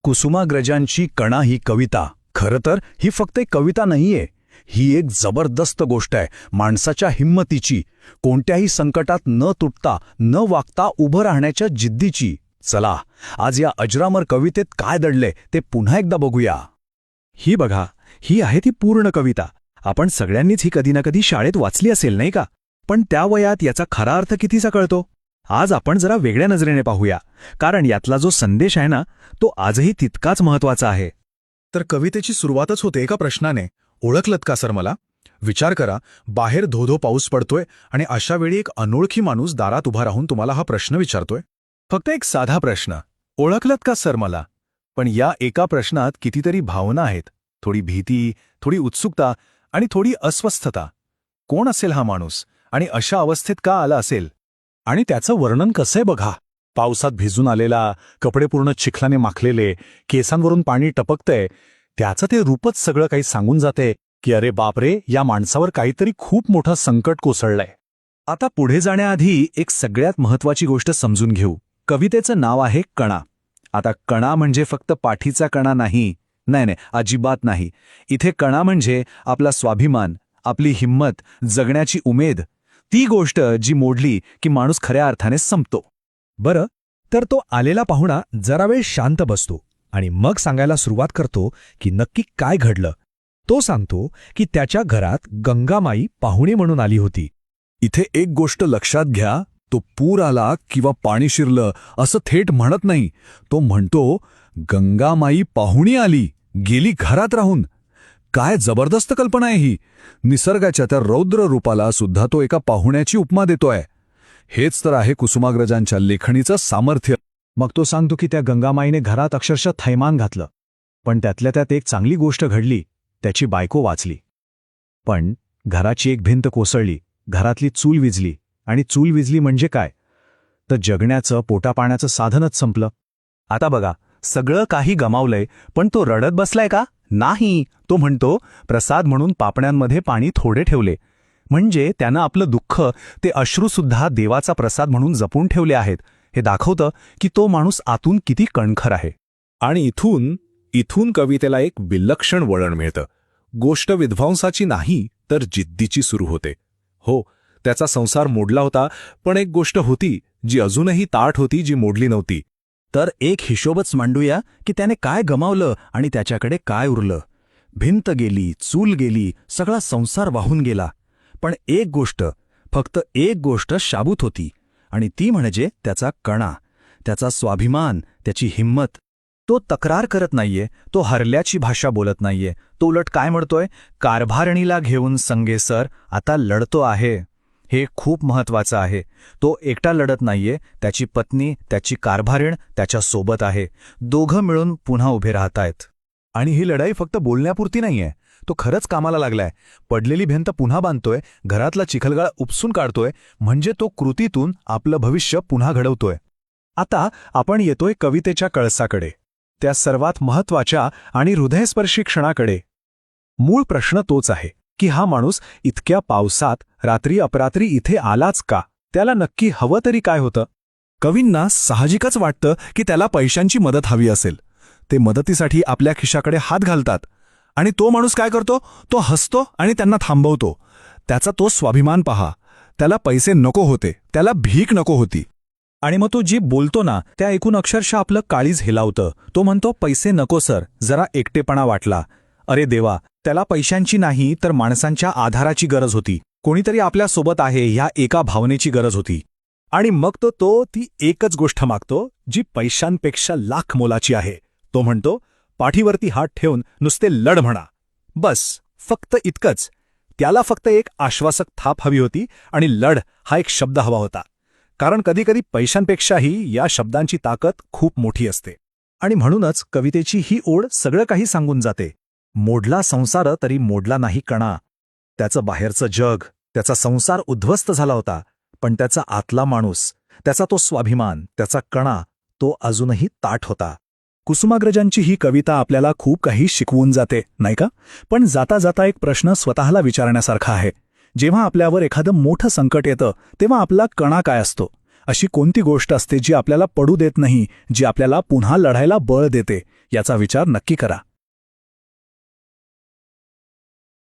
कुसुमाग्रजांची कणा ही कविता खरं तर ही फक्त एक कविता नाहीये. ही एक जबरदस्त गोष्ट आहे माणसाच्या हिंमतीची, कोणत्याही संकटात न तुटता न वाकता उभं राहण्याच्या जिद्दीची. चला आज या अजरामर कवितेत काय दडले ते पुन्हा एकदा बघूया. ही बघा, ही आहे ती पूर्ण कविता. आपण सगळ्यांनीच ही कधी ना कधी शाळेत वाचली असेल नाही का? पण त्या वयात याचा खरा अर्थ कितीसा कळतो? आज आपण जरा वेगळ्या नजरेने पाहूया, कारण यातला जो संदेश आहे ना, तो आजही तितकाच महत्वाचा आहे. तर कवितेची सुरुवातच होते एका प्रश्नाने, ओळखलत का सर मला? विचार करा, बाहेर धोधो पाऊस पडतोय आणि अशा वेळी एक अनोळखी माणूस दारात उभा राहून तुम्हाला हा प्रश्न विचारतोय. फक्त एक साधा प्रश्न, ओळखलत का सर मला? पण या एका प्रश्नात कितीतरी भावना आहेत. थोडी भीती, थोडी उत्सुकता आणि थोडी अस्वस्थता. कोण असेल हा माणूस आणि अशा अवस्थेत का आला असेल? आणि त्याचं वर्णन कसं आहे बघा. पावसात भिजून आलेला, कपडे पूर्ण चिखलाने माखलेले, केसांवरून पाणी टपकतंय. त्याचं ते रूपच सगळं काही सांगून जाते की अरे बापरे, या माणसावर काहीतरी खूप मोठं संकट कोसळलंय. आता पुढे जाण्याआधी एक सगळ्यात महत्वाची गोष्ट समजून घेऊ. कवितेचं नाव आहे कणा. आता कणा म्हणजे फक्त पाठीचा कणा नाही, नाही, अजिबात नाही. इथे कणा म्हणजे आपला स्वाभिमान, आपली हिंमत, जगण्याची उमेद. ती गोष्ट जी मोडली की माणूस खऱ्या अर्थाने संपतो. बरं, तर तो आलेला पाहुणा जरा वेळ शांत बसतो आणि मग सांगायला सुरुवात करतो की नक्की काय घडलं. तो सांगतो की त्याच्या घरात गंगामाई पाहुणे म्हणून आली होती. इथे एक गोष्ट लक्षात घ्या, तो पूर आला किंवा पाणी शिरलं असं थेट म्हणत नाही. तो म्हणतो गंगामाई पाहुणी आली, गेली घरात राहून. काय जबरदस्त कल्पना आहे ही. निसर्गाच्या त्या रौद्र रूपाला सुद्धा तो एका पाहुण्याची उपमा देतोय. हेच तर आहे कुसुमाग्रजांच्या लेखणीचं सामर्थ्य. मग तो सांगतो की त्या गंगामाईने घरात अक्षरशः थैमान घातलं. पण त्यातल्या त्यात एक चांगली गोष्ट घडली, त्याची बायको वाचली. पण घराची एक भिंत कोसळली, घरातली चूल विझली. आणि चूल विझली म्हणजे काय? तर जगण्याचं, पोटापाण्याचं साधनच संपलं. आता बघा, सगळं काही गमावलंय, पण तो रडत बसलाय का? नाही. तो म्हणतो प्रसाद म्हणून पापण्यांमध्ये पाणी थोडे ठेवले. म्हणजे त्यानं आपलं दुःख, ते अश्रूसुद्धा देवाचा प्रसाद म्हणून जपून ठेवले आहेत. हे दाखवतं की तो माणूस आतून किती कणखर आहे. आणि इथून कवितेला एक विलक्षण वळण मिळतं. गोष्ट विध्वंसाची नाही तर जिद्दीची सुरू होते. हो, त्याचा संसार मोडला होता, पण एक गोष्ट होती जी अजूनही ताठ होती, जी मोडली नव्हती. तर एक हिशोबच मांडूया की त्याने काय गमावलं आणि त्याच्याकडे काय उरलं. भिंत गेली, चूल गेली, सगळा संसार वाहून गेला. पण एक गोष्ट, फक्त एक गोष्ट शाबूत होती, आणि ती म्हणजे त्याचा कणा, त्याचा स्वाभिमान, त्याची हिंमत. तो तक्रार करत नाहीये, तो हरल्याची भाषा बोलत नाहीये. तो उलट काय म्हणतोय, कारभारणीला घेऊन संगे सर आता लढतो आहे. हे खूप महत्वाचं आहे. तो एकटा लढत नाहीये, त्याची पत्नी, त्याची कारभारीण त्याच्या सोबत आहे. दोघं मिळून पुन्हा उभे राहतायत. आणि ही लढाई फक्त बोलण्यापुरती नाहीये, तो खरंच कामाला लागलाय. पडलेली भिंत पुन्हा बांधतोय, घरातला चिखलगाळ उपसून काढतोय, म्हणजे तो कृतीतून आपलं भविष्य पुन्हा घडवतोय. आता आपण येतोय कवितेच्या कळसाकडे, त्या सर्वात महत्वाच्या आणि हृदयस्पर्शी क्षणाकडे. मूळ प्रश्न तोच आहे की हा माणूस इतक्या पावसात रात्री अपरात्री इथे आलाच का? त्याला नक्की हवं तरी काय होतं? कवींना साहजिकच वाटतं की त्याला पैशांची मदत हवी असेल. ते मदतीसाठी आपल्या खिशाकडे हात घालतात. आणि तो माणूस काय करतो? तो हसतो आणि त्यांना थांबवतो. त्याचा तो स्वाभिमान पहा. त्याला पैसे नको होते, त्याला भीक नको होती. आणि मग तो जी बोलतो ना, त्या ऐकून अक्षरशः आपलं काळीज हेलावतं. तो म्हणतो पैसे नको सर, जरा एकटेपणा वाटला. अरे देवा, त्याला पैशांची नाही तर माणसांच्या आधाराची गरज होती. कोणीतरी आपल्यासोबत आहे ह्या एका भावनेची गरज होती. आणि मग तो ती एकच गोष्ट मागतो जी पैशांपेक्षा लाख मोलाची आहे. तो म्हणतो पाठीवरती हात ठेवून नुसते लढ म्हणा. बस, फक्त इतकंच. त्याला फक्त एक आश्वासक थाप हवी होती आणि लढ हा एक शब्द हवा होता. कारण कधीकधी पैशांपेक्षाही या शब्दांची ताकद खूप मोठी असते. आणि म्हणूनच कवितेची ही ओढ सगळं काही सांगून जाते. मोडला संसार तरी मोडला नाही कणा. त्याचं बाहेरचं जग, त्याचा संसार उद्ध्वस्त झाला होता, पण त्याचा आतला माणूस, त्याचा तो स्वाभिमान, त्याचा कणा, तो अजूनही ताठ होता. कुसुमाग्रजांची ही कविता आपल्याला खूप काही शिकवून जाते, नाही का? पण जाता जाता एक प्रश्न स्वतःला विचारण्यासारखा आहे. जेव्हा आपल्यावर एखादं मोठं संकट येतं तेव्हा आपला कणा काय असतो? अशी कोणती गोष्ट असते जी आपल्याला पडू देत नाही, जी आपल्याला पुन्हा लढायला बळ देते? याचा विचार नक्की करा.